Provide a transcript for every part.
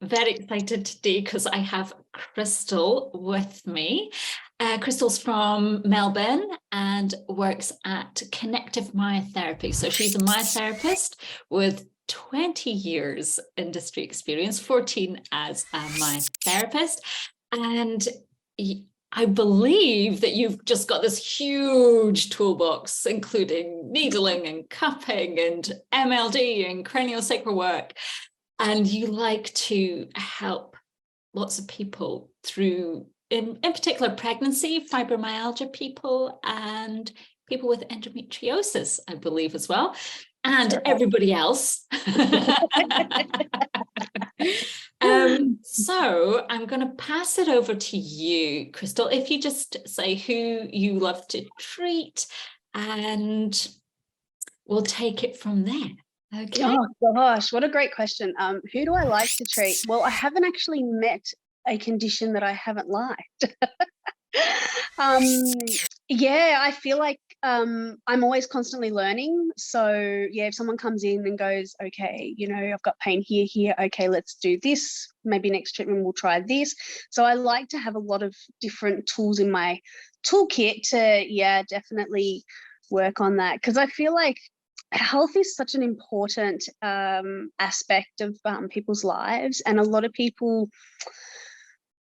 very excited today because I have Krystal with me. Krystal's from Melbourne and works at Connective Myotherapy. So she's a myotherapist with 20 years industry experience, 14 as a myotherapist. And I believe that you've just got this huge toolbox, including needling and cupping and MLD and craniosacral work. And you like to help lots of people through, in particular, pregnancy, fibromyalgia people, and people with endometriosis, I believe, as well, and everybody else. So I'm going to pass it over to you, Krystal. If you just say who you love to treat, and we'll take it from there. Okay. Oh gosh, what a great question. Who do I like to treat? Well, I haven't actually met a condition that I haven't liked. Yeah, I feel like I'm always constantly learning. So yeah, if someone comes in and goes, okay, you know, I've got pain here, okay, let's do this. Maybe next treatment we'll try this. So I like to have a lot of different tools in my toolkit to, yeah, definitely work on that, because I feel like health is such an important aspect of people's lives, and a lot of people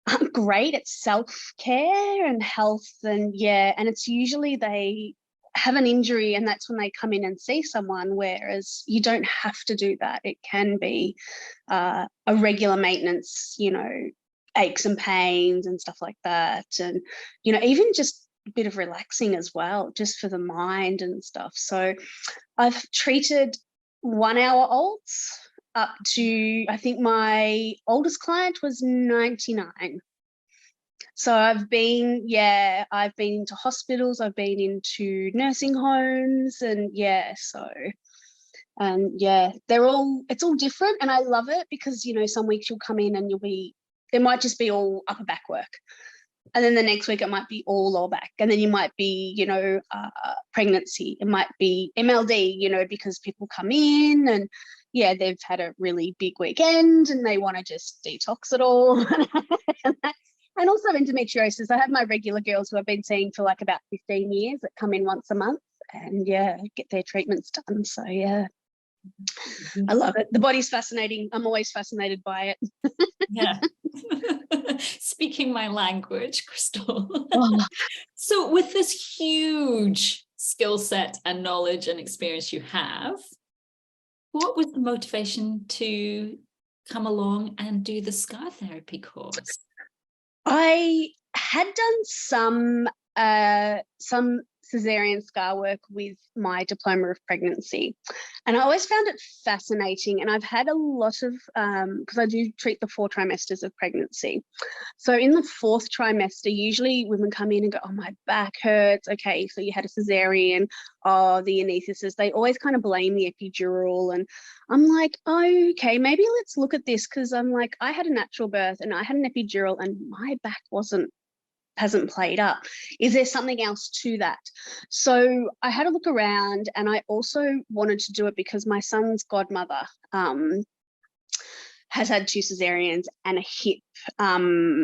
aren't great at self-care and health, and yeah, and it's usually they have an injury and that's when they come in and see someone, whereas you don't have to do that. It can be a regular maintenance, you know, aches and pains and stuff like that, and you know, even just a bit of relaxing as well, just for the mind and stuff. So I've treated 1 hour olds up to, I think my oldest client was 99. So I've been into hospitals, I've been into nursing homes, and yeah, so yeah, it's all different, and I love it because, you know, some weeks you'll come in and it might just be all upper back work. And then the next week it might be all lower back. And then you might be, you know, pregnancy. It might be MLD, you know, because people come in and, yeah, they've had a really big weekend and they want to just detox it all. And also endometriosis. I have my regular girls who I've been seeing for like about 15 years that come in once a month and, yeah, get their treatments done. So, yeah. I love it. The body's fascinating. I'm always fascinated by it. Yeah. Speaking my language, Krystal. Oh. So with this huge skill set and knowledge and experience you have, what was the motivation to come along and do the scar therapy course? I had done some cesarean scar work with my diploma of pregnancy, and I always found it fascinating. And I've had a lot of because I do treat the 4 trimesters of pregnancy. So in the 4th trimester, usually women come in and go, oh, my back hurts. Okay, so you had a cesarean. Oh, the anaesthetist, they always kind of blame the epidural, and I'm like, oh, okay, maybe let's look at this, because I'm like, I had a natural birth and I had an epidural and my back hasn't played up. Is there something else to that? So I had a look around, and I also wanted to do it because my son's godmother has had 2 cesareans and a hip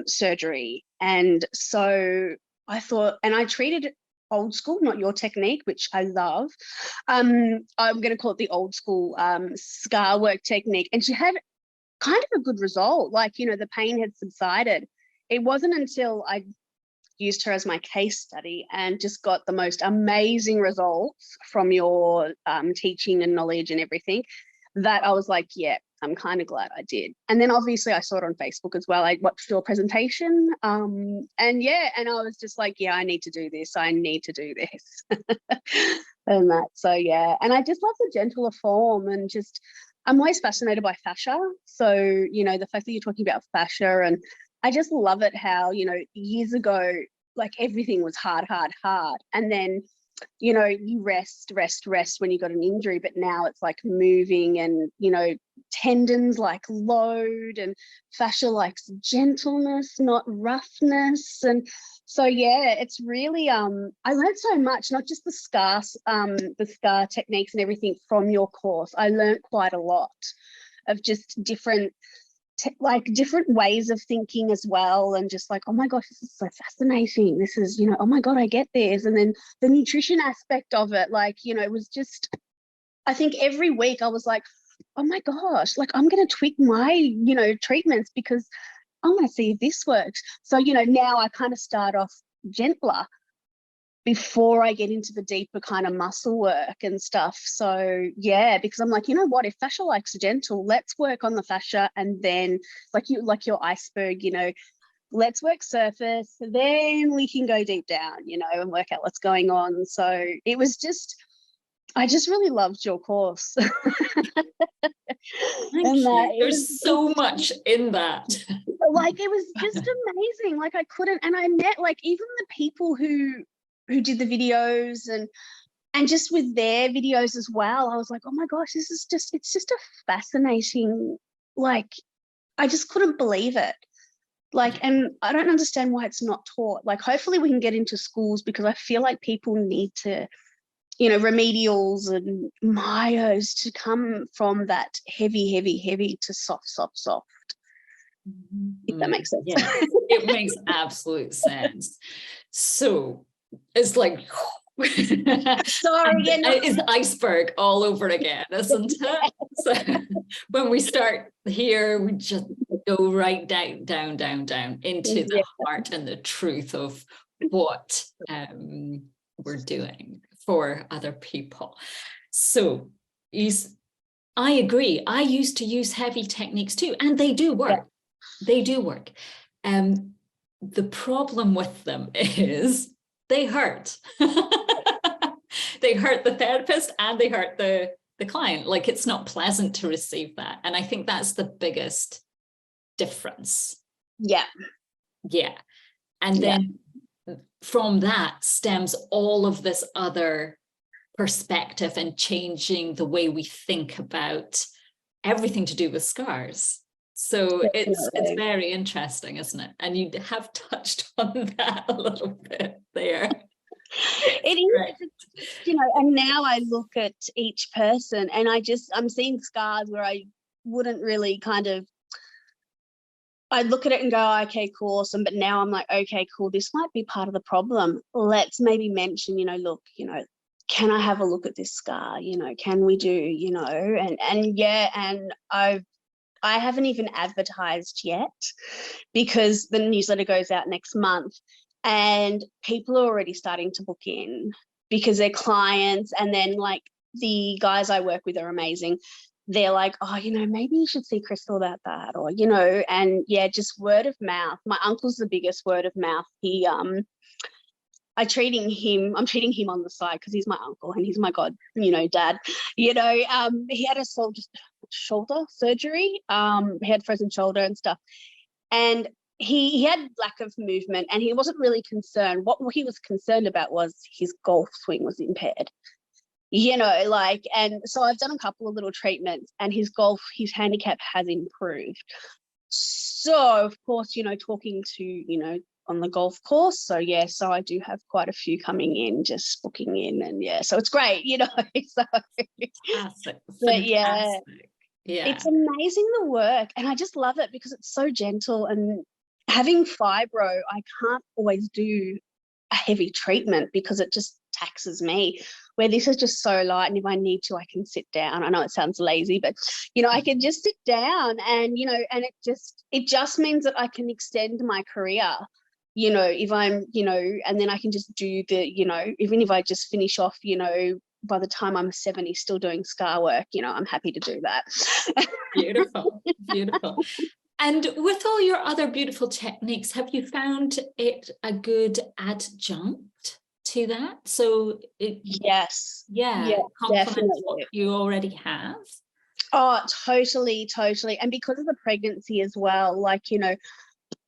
surgery. And so I thought, and I treated old school, not your technique, which I love. I'm going to call it the old school scar work technique. And she had kind of a good result. Like, you know, the pain had subsided. It wasn't until I used her as my case study and just got the most amazing results from your teaching and knowledge and everything that I was like, yeah, I'm kind of glad I did. And then obviously I saw it on Facebook as well. I watched your presentation and yeah, and I was just like, yeah, I need to do this. And that, so yeah. And I just love the gentler form, and just, I'm always fascinated by fascia. So, you know, the fact that you're talking about fascia, and I just love it how, you know, years ago, like everything was hard. And then, you know, you rest when you got an injury, but now it's like moving, and, you know, tendons like load, and fascia likes gentleness, not roughness. And so, yeah, it's really, I learned so much, not just the scar techniques and everything from your course. I learned quite a lot of just different like different ways of thinking as well, and just like, oh my gosh, this is so fascinating, this is, oh my god, I get this. And then the nutrition aspect of it, like, it was just, I think every week I was like, oh my gosh, like I'm going to tweak my treatments because I want to see if this works. So now I kind of start off gentler before I get into the deeper kind of muscle work and stuff. So yeah, because I'm like, what, if fascia likes gentle, let's work on the fascia, and then like your iceberg, let's work surface, then we can go deep down, and work out what's going on. So it was just, I just really loved your course. Thank you. There's so much in that. Like, it was just amazing. Like, I couldn't, and I met like even the people who did the videos and just with their videos as well, I was like, oh my gosh, it's just a fascinating, like, I just couldn't believe it. Like, and I don't understand why it's not taught. Like, hopefully we can get into schools, because I feel like people need to, remedials and myos to come from that heavy to soft. If that makes sense. Yeah, it makes absolute sense. So it's like, sorry, again, it's iceberg all over again, isn't it? So when we start here, we just go right down into the heart and the truth of what we're doing for other people. So I agree. I used to use heavy techniques too, and they do work. Yeah. They do work. The problem with them is they hurt. They hurt the therapist and they hurt the client. Like, it's not pleasant to receive that. And I think that's the biggest difference. Yeah. Yeah. And then from that stems all of this other perspective and changing the way we think about everything to do with scars. So it's very interesting, isn't it? And you have touched on that a little bit there. It is, and now I look at each person and I'm seeing scars where I wouldn't really I look at it and go, okay, cool, awesome. But now I'm like, okay, cool, this might be part of the problem. Let's maybe mention, look, can I have a look at this scar? Can we do, and I haven't even advertised yet, because the newsletter goes out next month and people are already starting to book in because they're clients. And then like the guys I work with are amazing. They're like, oh, maybe you should see Krystal about that, or, and yeah, just word of mouth. My uncle's the biggest word of mouth. I'm treating him on the side because he's my uncle and he's my dad. He had a shoulder surgery. He had frozen shoulder and stuff. And he had lack of movement and he wasn't really concerned. What he was concerned about was his golf swing was impaired. And so I've done a couple of little treatments and his handicap has improved. So of course, talking to, on the golf course. So yeah, so I do have quite a few coming in, just booking in, and yeah, so it's great, so fantastic. But yeah, it's amazing the work, and I just love it because it's so gentle. And having fibro, I can't always do a heavy treatment because it just taxes me, where this is just so light, and if I need to I can sit down. I know it sounds lazy, but I can just sit down and and it just means that I can extend my career, if I'm and then I can just do the even if I just finish off by the time I'm 70 still doing scar work, I'm happy to do that. Beautiful. And with all your other beautiful techniques, have you found it a good adjunct to that? So yes, complements what you already have. Oh, totally. And because of the pregnancy as well, like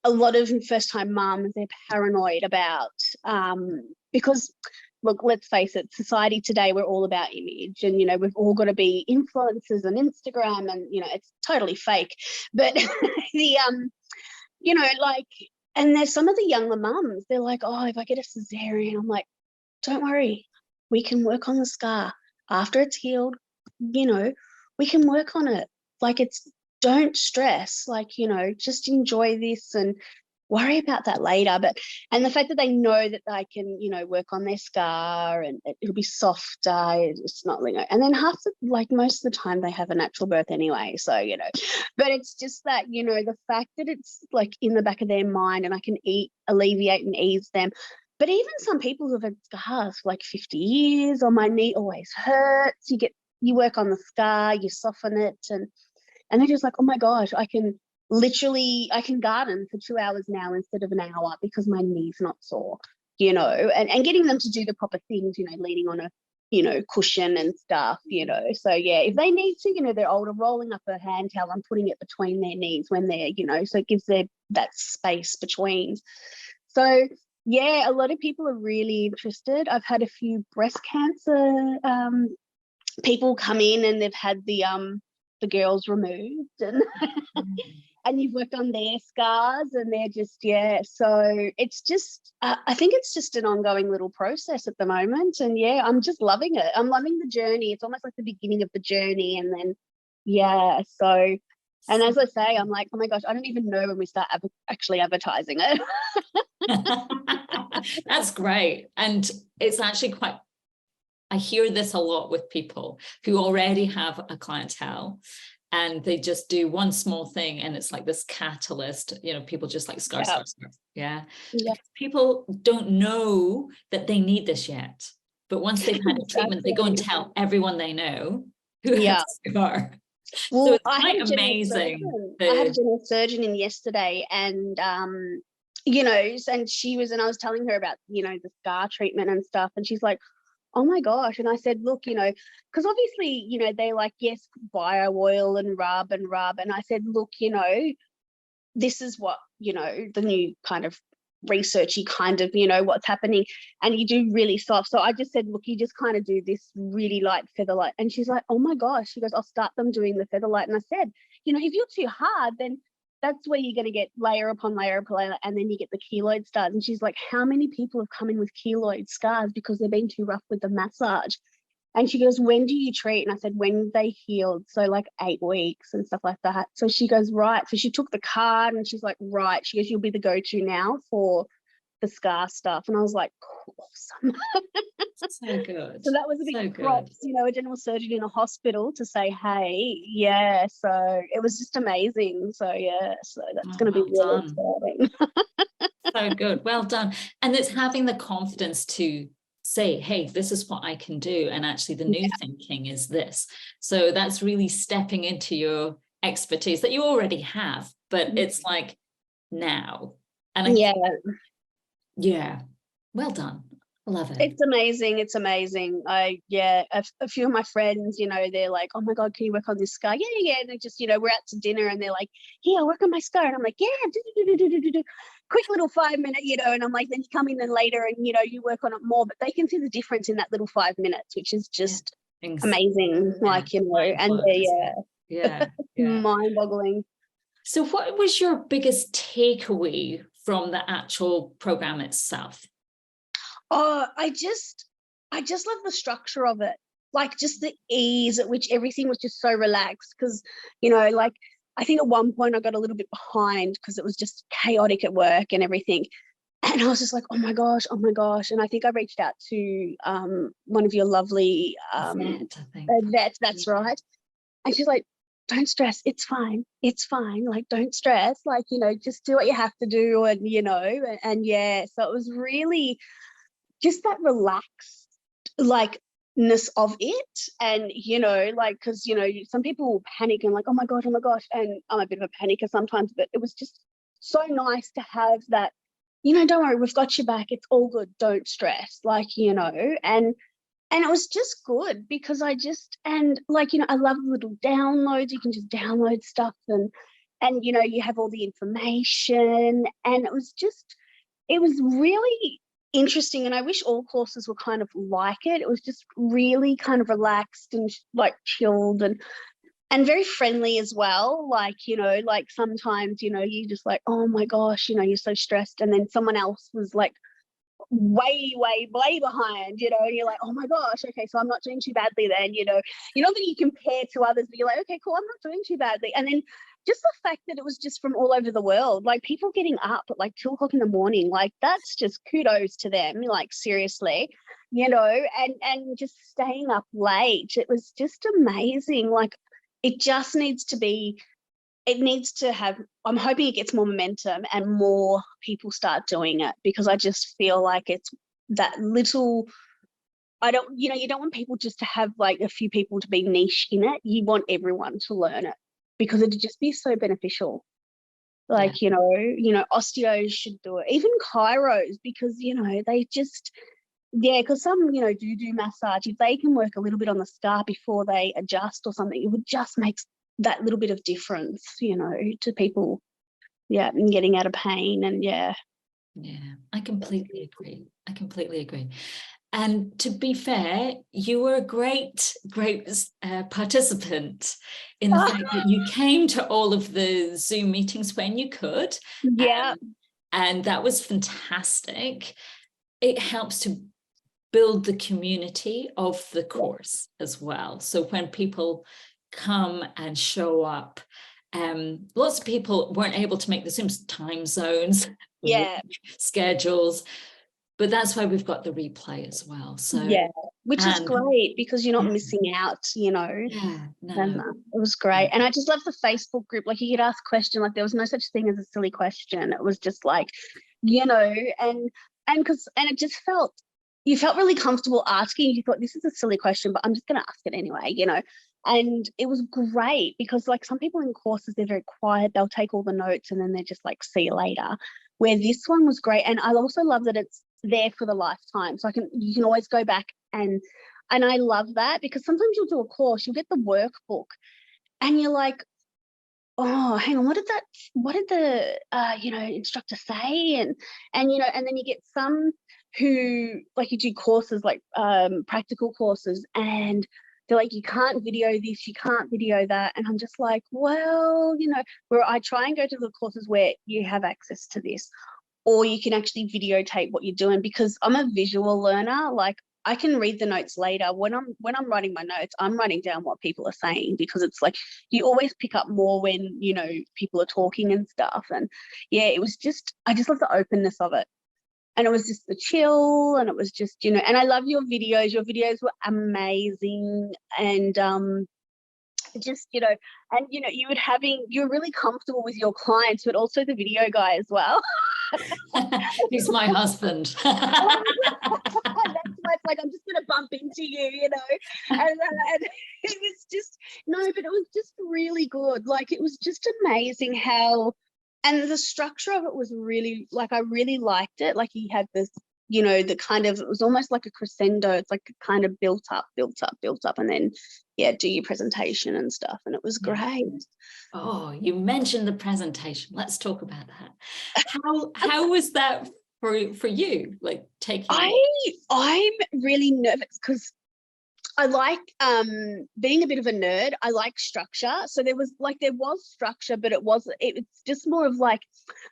a lot of first-time mums, they're paranoid about because look, let's face it, society today, we're all about image, and we've all got to be influencers on Instagram, and it's totally fake. But the and there's some of the younger mums, they're like, oh, if I get a cesarean, I'm like, don't worry, we can work on the scar after it's healed. We can work on it. Like, it's don't stress, like, you know, just enjoy this and worry about that later. But, and the fact that they know that they can, you know, work on their scar and it'll be softer, it's not, you know, and then like most of the time they have a natural birth anyway. So, you know, but it's just that, you know, the fact that it's like in the back of their mind and I can alleviate and ease them. But even some people who have had scars for like 50 years, or my knee always hurts, you work on the scar, you soften it, and they're just like, oh my gosh, I can garden for 2 hours now instead of an hour because my knee's not sore, you know, and getting them to do the proper things, you know, leaning on a, you know, cushion and stuff, you know. So yeah, if they need to, you know, they're older, rolling up a hand towel and putting it between their knees when they're, you know, so it gives them that space between. So yeah, a lot of people are really interested. I've had a few breast cancer people come in and they've had the girls removed and and you've worked on their scars and they're just, yeah, so it's just I think it's just an ongoing little process at the moment. And yeah, I'm just loving it. I'm loving the journey. It's almost like the beginning of the journey. And then yeah, so, and as I say, I'm like, oh my gosh, I don't even know when we start actually advertising it. That's great. And it's actually quite, I hear this a lot with people who already have a clientele and they just do one small thing and it's like this catalyst, you know, people just like scar. Yeah. People don't know that they need this yet, but once they've had a treatment, they go and tell everyone they know who has a scar. Well, so it's I quite amazing. I had a general surgeon in yesterday, and you know, and I was telling her about, you know, the scar treatment and stuff, and she's like, oh my gosh. And I said, look, you know, because obviously, you know, they're like, yes, bio oil and rub. And I said, look, you know, this is what, you know, the new kind of researchy kind of, you know, what's happening, and you do really soft. So I just said, look, you just kind of do this really light feather light. And she's like, oh my gosh, she goes, I'll start them doing the feather light. And I said, you know, if you're too hard, then that's where you're going to get layer upon layer upon layer, and then you get the keloid scars. And she's like, how many people have come in with keloid scars because they've been too rough with the massage? And she goes, when do you treat? And I said, when they healed, so like 8 weeks and stuff like that. So she goes, right. So she took the card and she's like, right. She goes, you'll be the go-to now for the scar stuff. And I was like, awesome. So good. So that was a big props, you know, a general surgeon in a hospital to say, hey, yeah. So it was just amazing. So yeah, so that's going to be really exciting. So good. Well done. And it's having the confidence to say, hey, this is what I can do. And actually the new thinking is this. So that's really stepping into your expertise that you already have, but it's like now. And I think, well done. Love it. It's amazing. It's amazing. A few of my friends, you know, they're like, oh my God, can you work on this scar? Yeah. And they just, you know, we're out to dinner and they're like, here, I'll work on my scar. And I'm like, yeah, do. Quick little 5 minute, you know, and I'm like, then you come in then later and, you know, you work on it more, but they can see the difference in that little 5 minutes, which is just amazing. Like, you know, and mind boggling. So what was your biggest takeaway from the actual program itself? Oh, I just love the structure of it, like just the ease at which everything was just so relaxed. Because, you know, like I think at one point I got a little bit behind because it was just chaotic at work and everything, and I was just like, oh my gosh. And I think I reached out to one of your lovely vets, that's right, and she's like, don't stress, it's fine, like don't stress, like, you know, just do what you have to do, and you know, and yeah, so it was really just that relaxed likeness of it. And, you know, like, because, you know, some people will panic and like, oh my gosh, and I'm a bit of a panicker sometimes, but it was just so nice to have that, you know, don't worry, we've got your back, it's all good, don't stress, like, you know. And it was just good because and like, you know, I love little downloads. You can just download stuff and you know, you have all the information, and it was really interesting. And I wish all courses were kind of like it. It was just really kind of relaxed and like chilled and very friendly as well. Like, you know, like sometimes, you know, you just like, oh my gosh, you know, you're so stressed, and then someone else was like way behind, you know, and you're like, oh my gosh, okay, so I'm not doing too badly then, you know. You know that you compare to others, but you're like, okay, cool, I'm not doing too badly. And then just the fact that it was just from all over the world, like people getting up at like 2 o'clock in the morning, like that's just kudos to them, like seriously, you know, and just staying up late. It was just amazing. Like it just needs to be, it needs to have, I'm hoping it gets more momentum and more people start doing it, because I just feel like it's that little, I don't, you know, you don't want people just to have like a few people to be niche in it. You want everyone to learn it, because it'd just be so beneficial. Like, Yeah. you know, osteos should do it, even chiros, because, you know, they just, yeah, because some, you know, do massage. If they can work a little bit on the scar before they adjust or something, it would just make that little bit of difference, you know, to people, yeah, and getting out of pain. And yeah. Yeah, I completely agree. I completely agree. And to be fair, you were a great participant in the fact that you came to all of the Zoom meetings when you could. Yeah. And that was fantastic. It helps to build the community of the course as well. So when people come and show up, lots of people weren't able to make the Zooms, time zones, Yeah. schedules, but that's why we've got the replay as well. So Yeah, which is great, because you're not missing out, you know. Yeah, And no. it was great. And I just love the Facebook group. Like you could ask a question, like there was no such thing as a silly question. It was just like, you know, and it just felt, you felt really comfortable asking. You thought, this is a silly question, but I'm just going to ask it anyway, you know. And it was great, because like some people in courses, they're very quiet. They'll take all the notes and then they're just like, see you later. Where this one was great. And I also love that it's there for the lifetime. So you can always go back, and I love that, because sometimes you'll do a course, you'll get the workbook and you're like, oh, hang on, what did the you know, instructor say? And you know, and then you get some who, like, you do courses like practical courses, and they're like, you can't video this, you can't video that. And I'm just like, well, you know, where I try and go to the courses where you have access to this, or you can actually videotape what you're doing, because I'm a visual learner. Like I can read the notes later. When I'm writing my notes, I'm writing down what people are saying, because it's like you always pick up more when, you know, people are talking and stuff. And yeah, it was just, I just love the openness of it. And it was just the chill, and it was just, you know, and I love your videos. Your videos were amazing. And just, you know, and you know, you're really comfortable with your clients, but also the video guy as well. He's my husband. That's why it's like, I'm just gonna bump into you, you know. And it was just, no, but it was just really good. Like it was just amazing how, and the structure of it was really, like, I really liked it. Like he had this, you know, the kind of, it was almost like a crescendo. It's like kind of built up, and then yeah, do your presentation and stuff. And it was great. Oh, you mentioned the presentation. Let's talk about that. How was that for you? Like taking I'm really nervous, because I like being a bit of a nerd. I like structure. So there was structure, but it's just more of like,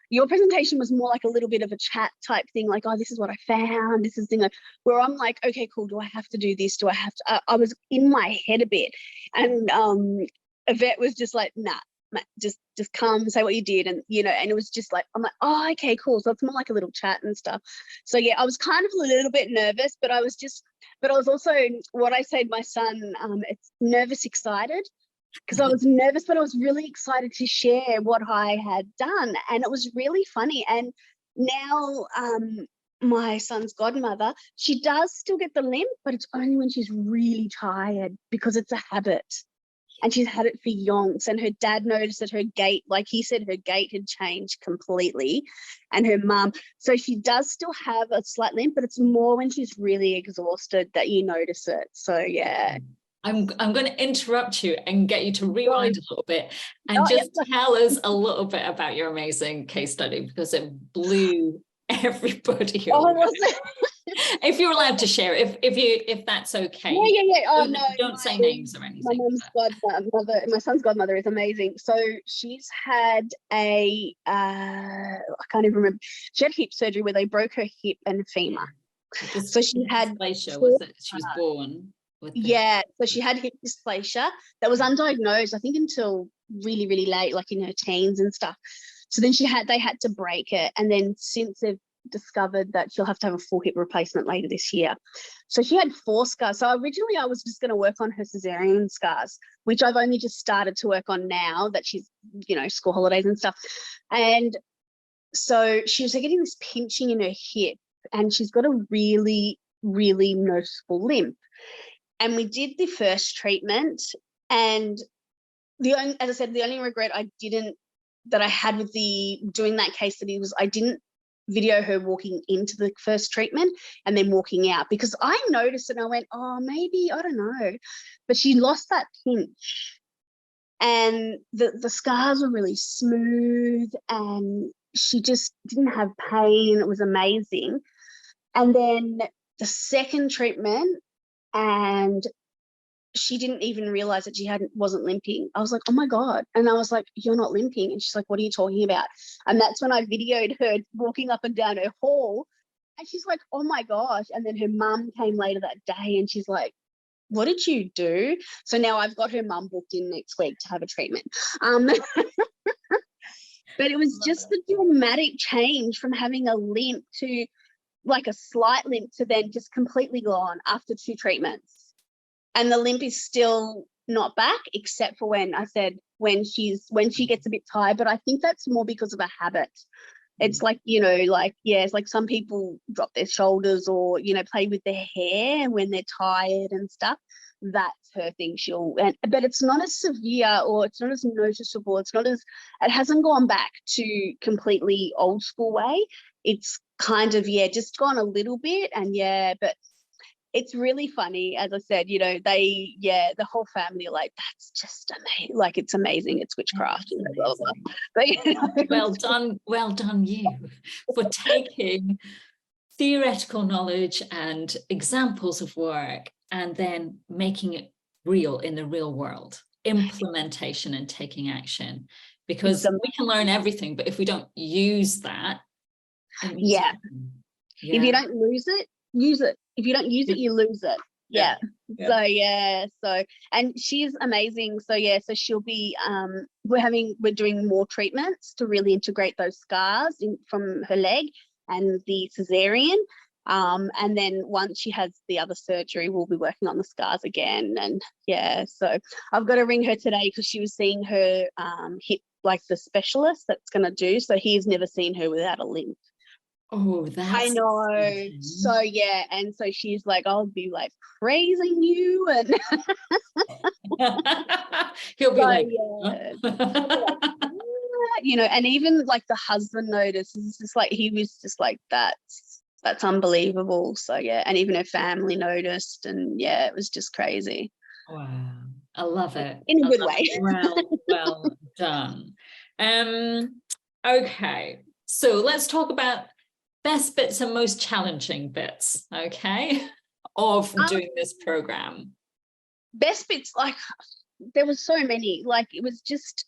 your presentation was more like a little bit of a chat type thing, like, oh, this is what I found, this is the thing, like, where I'm like, okay, cool, do I have to do this? Do I have to? I was in my head a bit. And Yvette was just like, nah, just come, say what you did. And you know, and it was just like, I'm like, oh, okay, cool. So it's more like a little chat and stuff. So yeah, I was kind of a little bit nervous, but I was also, what I say to my son, it's nervous excited, because I was nervous, but I was really excited to share what I had done. And it was really funny. And now my son's godmother, she does still get the limp, but it's only when she's really tired, because it's a habit. And she's had it for yonks. And her dad noticed that her gait, like he said, her gait had changed completely, and her mum. So she does still have a slight limp, but it's more when she's really exhausted that you notice it. So yeah. I'm going to interrupt you and get you to rewind a little bit and just tell us a little bit about your amazing case study, because it blew everybody away. Was it? If you're allowed to share, if that's okay. Yeah. Oh no, don't say names or anything. My mum's godmother, my son's godmother, is amazing. So she's had I can't even remember. She had hip surgery where they broke her hip and femur. So she had dysplasia, was it? She was born with so she had hip dysplasia that was undiagnosed, I think, until really, really late, like in her teens and stuff. So then they had to break it. And then since they've discovered that she'll have to have a full hip replacement later this year. So she had 4 scars. So originally I was just going to work on her cesarean scars, which I've only just started to work on now that she's, you know, school holidays and stuff. And so she was getting this pinching in her hip, and she's got a really, really noticeable limp. And we did the first treatment, and as I said, the only regret that I had with doing that case study was I didn't video her walking into the first treatment and then walking out, because I noticed it and I went, oh, maybe, I don't know. But she lost that pinch, and the scars were really smooth, and she just didn't have pain. It was amazing. And then the second treatment, and she didn't even realize that she wasn't limping. I was like, oh my God. And I was like, you're not limping. And she's like, what are you talking about? And that's when I videoed her walking up and down her hall. And she's like, oh my gosh. And then her mum came later that day and she's like, what did you do? So now I've got her mum booked in next week to have a treatment. But it was just the dramatic change from having a limp to like a slight limp to then just completely gone after 2 treatments. And the limp is still not back, except for when she gets a bit tired. But I think that's more because of a habit. It's like, you know, like, yeah, it's like some people drop their shoulders or, you know, play with their hair when they're tired and stuff. That's her thing. But it's not as severe, or it's not as noticeable. It hasn't gone back to completely old school way. It's kind of, just gone a little bit. And but it's really funny, as I said, you know, the whole family are like, that's just amazing. Like, it's amazing. It's witchcraft. You know, blah, blah, blah. But, you know, well done you for taking theoretical knowledge and examples of work and then making it real in the real world, implementation and taking action, because we can learn everything, but if we don't use that, it means nothing. If you don't lose it, use it. If you don't use it, you lose it. So and she's amazing. So she'll be we're doing more treatments to really integrate those scars from her leg and the cesarean. And then once she has the other surgery, we'll be working on the scars again. And so I've got to ring her today because she was seeing her hip, like the specialist that's going to do. So he's never seen her without a limp. Oh, that's I know. Exciting. So and so she's like, I'll be like praising you, and he'll be like, you know, and even like the husband noticed. It's just like he was just like, that's unbelievable. So and even her family noticed, and it was just crazy. Wow, I love it in a good way. Well done. Okay, so let's talk about best bits and most challenging bits, of doing this program. Best bits, like there was so many. Like it was just,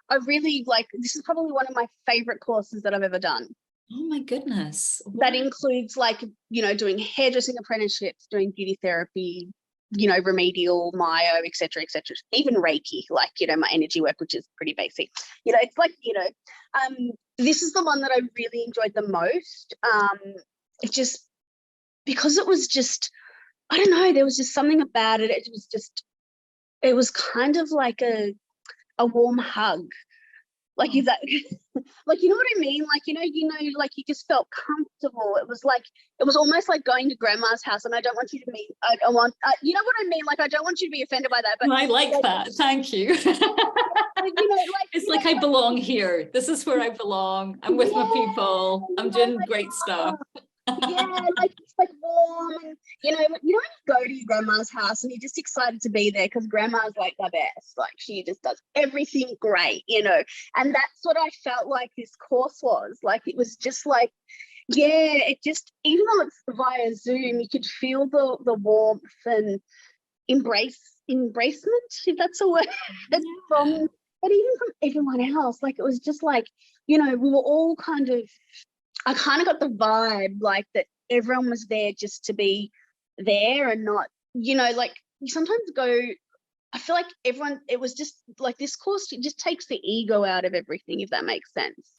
I really like. This is probably one of my favorite courses that I've ever done. Oh my goodness! Wow. That includes like, you know, doing hairdressing apprenticeships, doing beauty therapy, you know, remedial, myo, etc., even Reiki, like, you know, my energy work, which is pretty basic. You know, it's like, you know, this is the one that I really enjoyed the most. It just, because it was just, I don't know, there was just something about it. It was kind of like a warm hug. Like, is that, like, you know what I mean? Like, you know, like you just felt comfortable. It was almost like going to grandma's house, and I don't want you to meet, you know what I mean? Like, I don't want you to be offended by that. But I like that. Thank you. Like, you know, like, it's like, I belong here. This is where I belong. I'm with my people. I'm doing great stuff. Like it's like warm, and you know when you go to your grandma's house and you're just excited to be there because grandma's like the best, like she just does everything great, you know. And that's what I felt like this course was like. It was just like, it just, even though it's via Zoom, you could feel the warmth and embracement, if that's a word, but even from everyone else. Like it was just like, you know, we were all I kind of got the vibe like that everyone was there just to be there, and not, you know, like you sometimes go, I feel like everyone, it was just like this course, it just takes the ego out of everything, if that makes sense.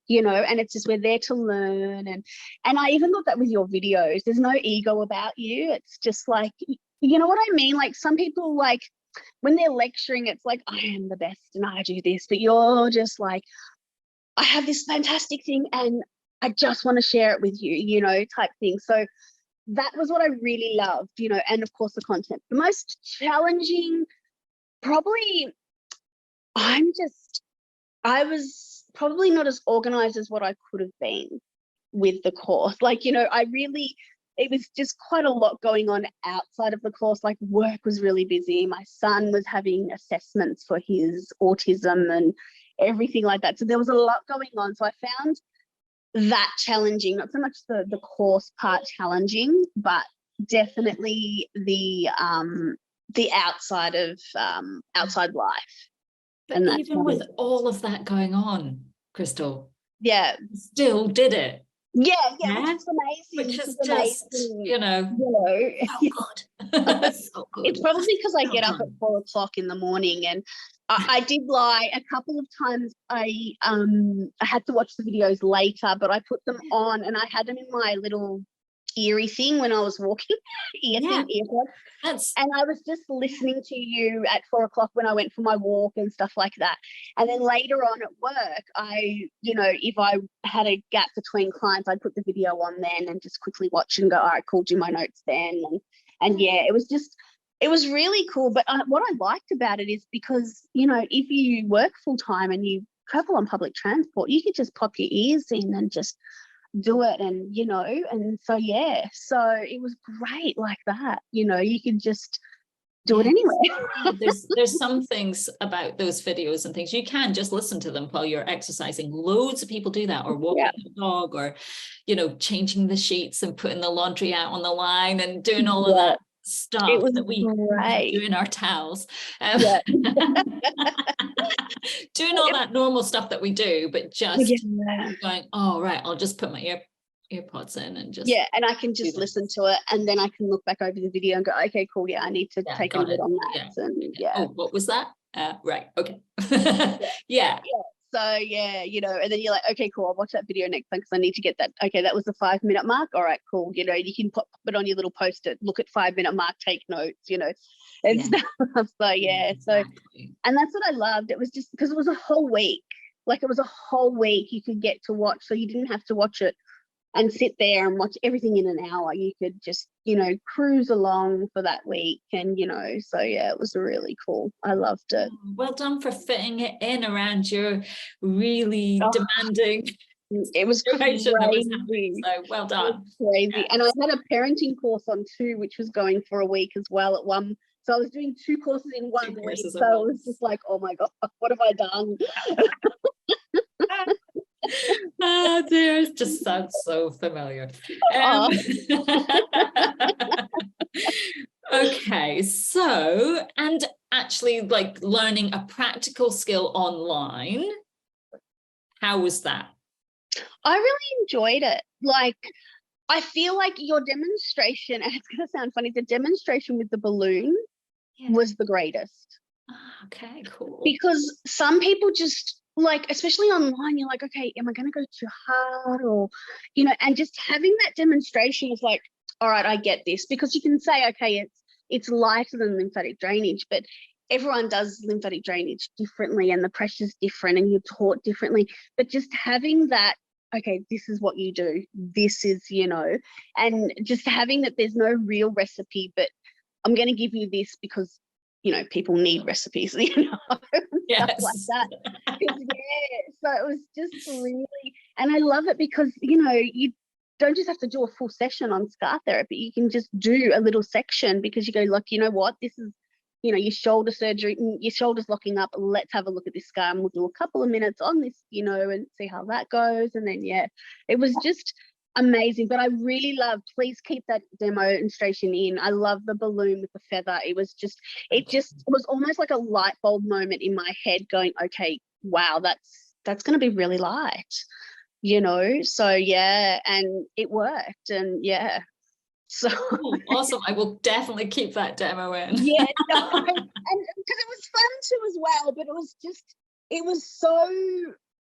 You know, and it's just we're there to learn, and I even thought that with your videos, there's no ego about you. It's just like, you know what I mean? Like some people, like when they're lecturing, it's like I am the best and I do this, but you're just like, I have this fantastic thing and I just want to share it with you, you know, type thing. So that was what I really loved, you know, and of course the content. The most challenging, probably, I was probably not as organized as what I could have been with the course. Like, you know, it was just quite a lot going on outside of the course. Like work was really busy. My son was having assessments for his autism and everything like that. So there was a lot going on. So I found that challenging, not so much the course part challenging, but definitely the outside of outside life. But And even with all of that going on, Krystal, yeah, you still did it. yeah, Yeah, which is amazing. which is just, you know, so good. So good. It's probably because I Well get up at done. 4 o'clock in the morning, and I did lie a couple of times. I had to watch the videos later, but I put them on and I had them in my little eerie thing when I was walking, earpod. And I was just listening to you at 4 o'clock when I went for my walk and stuff like that. And then later on at work, you know, if I had a gap between clients, I'd put the video on then and just quickly watch and go, all right, cool, do my notes then. And yeah, it was really cool. But what I liked about it is because, you know, if you work full time and you travel on public transport, you could just pop your ears in and just do it. And, you know, and so, yeah, so it was great like that. You know, you could just do it anyway. There's some things about those videos and things you can just listen to them while you're exercising. Loads of people do that, or walking the dog, or, you know, changing the sheets and putting the laundry out on the line and doing all of that stuff that we do in our towels. Doing all that normal stuff that we do, but just going, oh right, I'll just put my earpods in and just and I can just listen to it, and then I can look back over the video and go, okay, cool, I need to take a note on that. And oh, what was that? Right, okay. So yeah, you know, and then you're like, okay, cool, I'll watch that video next time because I need to get that. Okay, that was the 5-minute mark. All right, cool. You know, you can put it on your little post-it, look at 5-minute mark, take notes, you know, and stuff. So exactly. And that's what I loved. It was just because it was a whole week. Like it was a whole week you could get to watch. So you didn't have to watch it and sit there and watch everything in an hour. You could just, you know, cruise along for that week. And, you know, so yeah, it was really cool. I loved it. Well done for fitting it in around your really demanding. It was crazy. So well done. Crazy. Yeah. And I had a parenting course on too, which was going for a week as well at one. So I was doing 2 courses in 1 week. So it was just like, oh my God, what have I done? Oh dear, it just sounds so familiar. Okay, so, and actually like learning a practical skill online, how was that? I really enjoyed it. Like, I feel like your demonstration, and it's going to sound funny, the demonstration with the balloon was the greatest. Okay, cool. Because some people just, like, especially online, you're like, okay, am I going to go too hard? Or, you know, and just having that demonstration is like, all right, I get this. Because you can say, okay, it's lighter than lymphatic drainage, but everyone does lymphatic drainage differently and the pressure's different and you're taught differently. But just having that, okay, this is what you do. This is, you know, and just having that there's no real recipe, but I'm going to give you this because, you know, people need recipes, you know, stuff like that. So it was just really, and I love it because, you know, you don't just have to do a full session on scar therapy. You can just do a little section because you go like, you know what, this is, you know, your shoulder surgery, your shoulder's locking up. Let's have a look at this scar and we'll do a couple of minutes on this, you know, and see how that goes. And then, yeah, it was just amazing. But I really loved, please keep that demonstration in. I love the balloon with the feather. It was just, it was almost like a light bulb moment in my head going, okay, wow, that's going to be really light, you know? So yeah, and it worked. And yeah. So Oh, awesome. I will definitely keep that demo in. yeah, no, and because it was fun too as well, but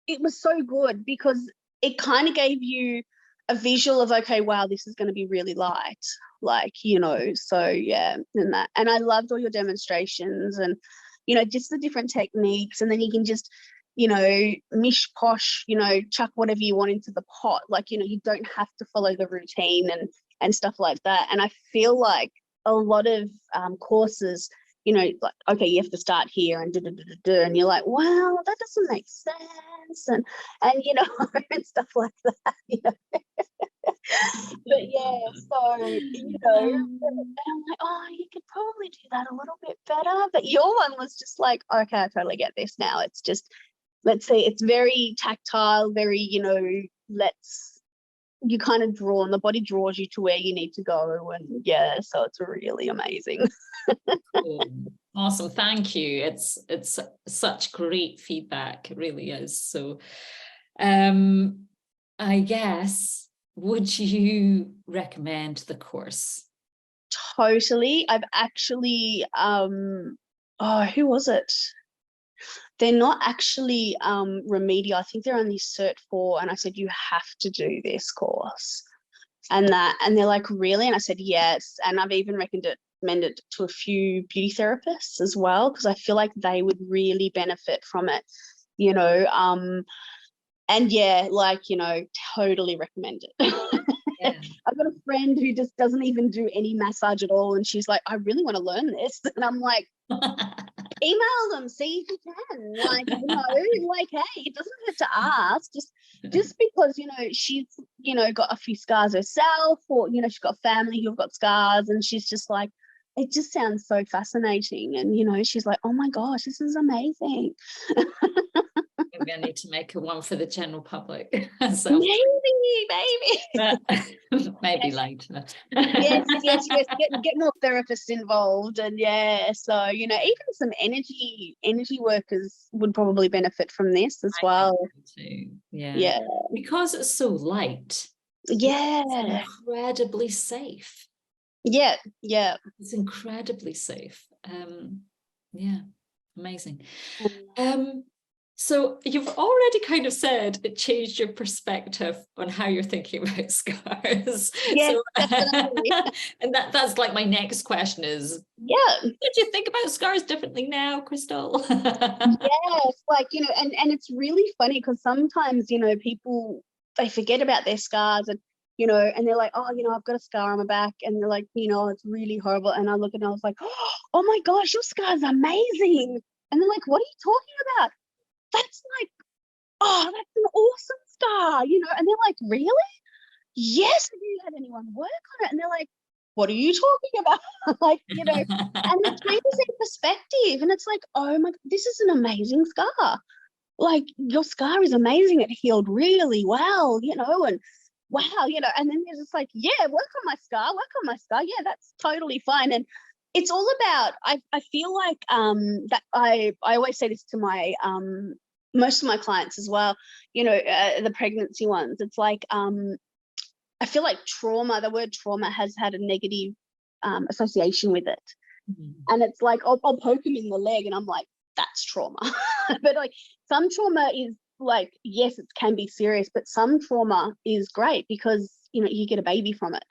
it was so good because it kind of gave you a visual of, okay, wow, this is going to be really light, like, so yeah, and I loved all your demonstrations and just the different techniques, and then you can just mish posh, chuck whatever you want into the pot, like, you don't have to follow the routine and stuff like that. And I feel like a lot of courses, like, okay, you have to start here and and you're like, well, that doesn't make sense, and and stuff like that. But yeah, so and I'm like, oh, you could probably do that a little bit better. But your one was just like, okay, I totally get this now. It's just, let's say, it's very tactile, very, you kind of draw, and the body draws you to where you need to go. And yeah, so it's really amazing. Cool. Awesome. Thank you. It's such great feedback. It really is. So I guess, would you recommend the course? Totally. I've actually who was it? They're not actually remedial. I think they're only Cert 4, and I said, you have to do this course. And they're like, really? And I said, yes. And I've even recommended it to a few beauty therapists as well, because I feel like they would really benefit from it, and yeah, like, totally recommend it. Yeah. I've got a friend who just doesn't even do any massage at all, and she's like, I really want to learn this. And I'm like, email them, see if you can, like, like, hey, it doesn't hurt to ask, just because she's got a few scars herself, or she's got family who've got scars, and she's just like, it just sounds so fascinating. And she's like, oh my gosh, this is amazing. Maybe I need to make a one for the general public. So maybe maybe later. yes, get more therapists involved. And yeah, so even some energy workers would probably benefit from this as well. Too. Yeah. Yeah, Because it's so light. yeah, It's incredibly safe. yeah. It's incredibly safe. Yeah, amazing. So you've already kind of said it changed your perspective on how you're thinking about scars. Yes, So, definitely. and that's like my next question is, Yeah. did you think about scars differently now, Krystal? Yes, like, and it's really funny because sometimes, people, they forget about their scars, and and they're like, oh, I've got a scar on my back, and they're like, it's really horrible. And I look and I was like, oh my gosh, your scar's amazing. And they're like, what are you talking about? That's like, oh, that's an awesome scar, and they're like, really? Yes, have you had anyone work on it? And they're like, what are you talking about? Like, and it changes their perspective, and it's like, oh my, this is an amazing scar. Like, your scar is amazing. It healed really well, and wow, and then they're just like, yeah, work on my scar. Yeah, that's totally fine. And it's all about, I feel like that I always say this to my most of my clients as well, the pregnancy ones. It's like I feel like the word trauma has had a negative association with it. Mhm. And it's like, I'll poke him in the leg and I'm like, that's trauma. But like, some trauma is like, yes, it can be serious, but some trauma is great because you get a baby from it,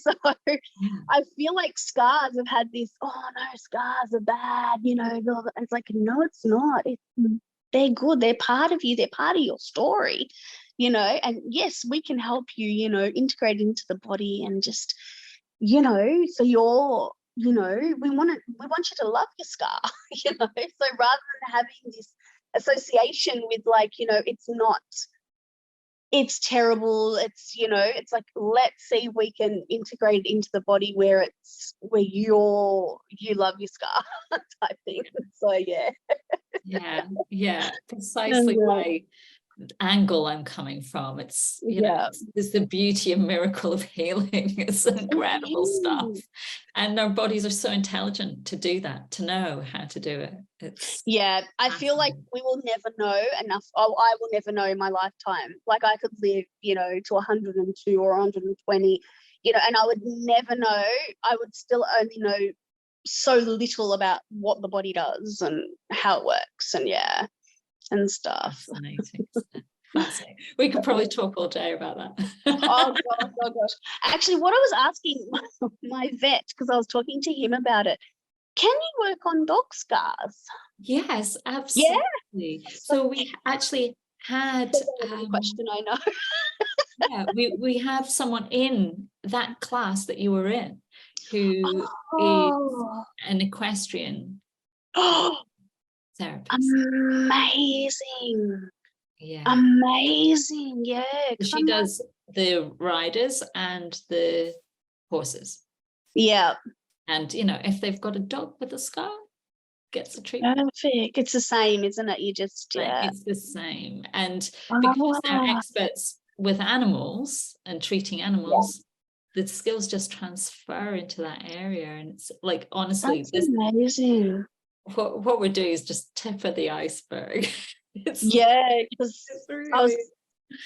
so I feel like scars have had this, oh no, scars are bad, it's like, no, it's not. They're good. They're part of you. They're part of your story, and yes, we can help you, integrate into the body, and just, so you're, we want you to love your scar, so rather than having this association with, like, it's not, it's terrible, it's like, let's see if we can integrate it into the body where you love your scar type thing. So Yeah, precisely my angle I'm coming from. It's it's the beauty and miracle of healing. It's incredible stuff, and our bodies are so intelligent to do that, to know how to do it. It's I feel like we will never know enough. I will never know in my lifetime. Like, I could live to 102 or 120, you know, and I would never know. I would still only know so little about what the body does and how it works, and and stuff. Fascinating. Fascinating. We could probably talk all day about that. Oh gosh. Actually, what I was asking my vet, because I was talking to him about it, can you work on dog scars? Yes, absolutely. So we actually had question, I know. yeah, we have someone in that class that you were in who is an equestrian therapist. Amazing. Yeah. Amazing. Yeah. She does the riders and the horses. Yeah. And, you know, if they've got a dog with a scar, gets a treatment. Perfect. It's the same, isn't it? You just, It's the same. And because they're experts with animals and treating animals, the skills just transfer into that area. And it's like, honestly, that's amazing. What we're doing is just tip of the iceberg. Because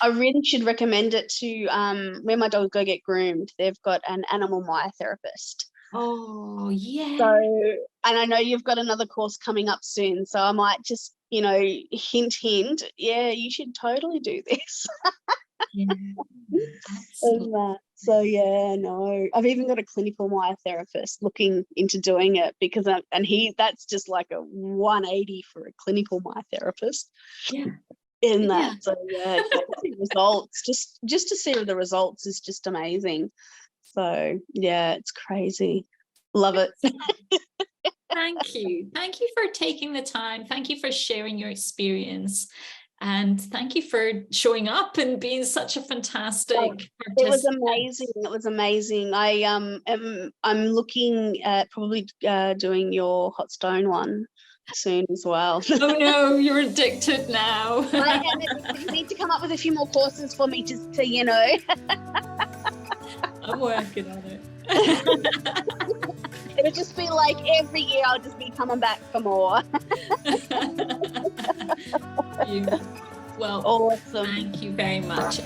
I really should recommend it to when my dogs go get groomed. They've got an animal myotherapist. Oh yeah. So, and I know you've got another course coming up soon, so I might just, you know, hint, yeah, you should totally do this. Yeah, absolutely. So yeah, no, I've even got a clinical myotherapist looking into doing it, because that's just like a 180 for a clinical myotherapist. Yeah. In that, so yeah, the results, just to see the results is just amazing. So yeah, it's crazy. Love it. Thank you for taking the time. Thank you for sharing your experience, and thank you for showing up and being such a fantastic participant. It was amazing. I'm looking at probably doing your hot stone one soon as well. Oh no, you're addicted now. I am addicted. You need to come up with a few more courses for me to you know. I'm working on it. It'll just be like every year I'll just be coming back for more. Well, awesome. Thank you very much.